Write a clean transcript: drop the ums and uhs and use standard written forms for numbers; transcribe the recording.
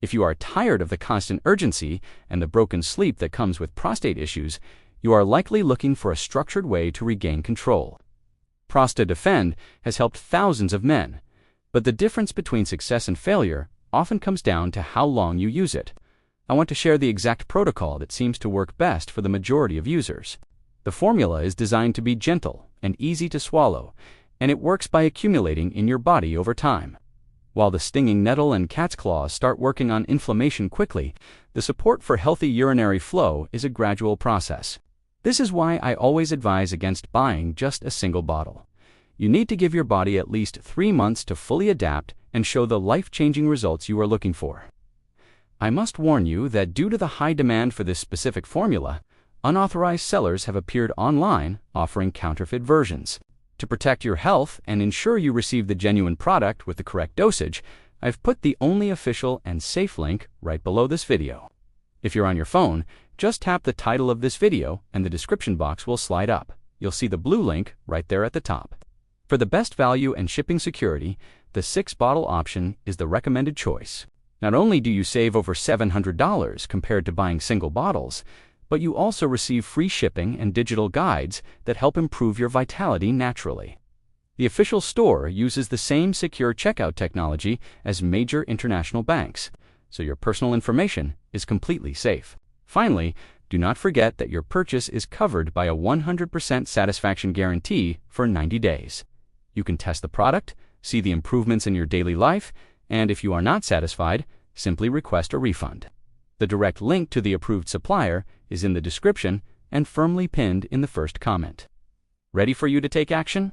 If you are tired of the constant urgency and the broken sleep that comes with prostate issues, you are likely looking for a structured way to regain control. Prosta Defend has helped thousands of men, but the difference between success and failure often comes down to how long you use it. I want to share the exact protocol that seems to work best for the majority of users. The formula is designed to be gentle and easy to swallow, and it works by accumulating in your body over time. While the stinging nettle and cat's claws start working on inflammation quickly, the support for healthy urinary flow is a gradual process. This is why I always advise against buying just a single bottle. You need to give your body at least 3 months to fully adapt and show the life-changing results you are looking for. I must warn you that due to the high demand for this specific formula, unauthorized sellers have appeared online offering counterfeit versions. To protect your health and ensure you receive the genuine product with the correct dosage, I've put the only official and safe link right below this video. If you're on your phone, just tap the title of this video and the description box will slide up. You'll see the blue link right there at the top. For the best value and shipping security, the 6-bottle option is the recommended choice. Not only do you save over $700 compared to buying single bottles, but you also receive free shipping and digital guides that help improve your vitality naturally. The official store uses the same secure checkout technology as major international banks, so your personal information is completely safe. Finally, do not forget that your purchase is covered by a 100% satisfaction guarantee for 90 days. You can test the product, see the improvements in your daily life, and if you are not satisfied, simply request a refund. The direct link to the approved supplier is in the description and firmly pinned in the first comment. Ready for you to take action?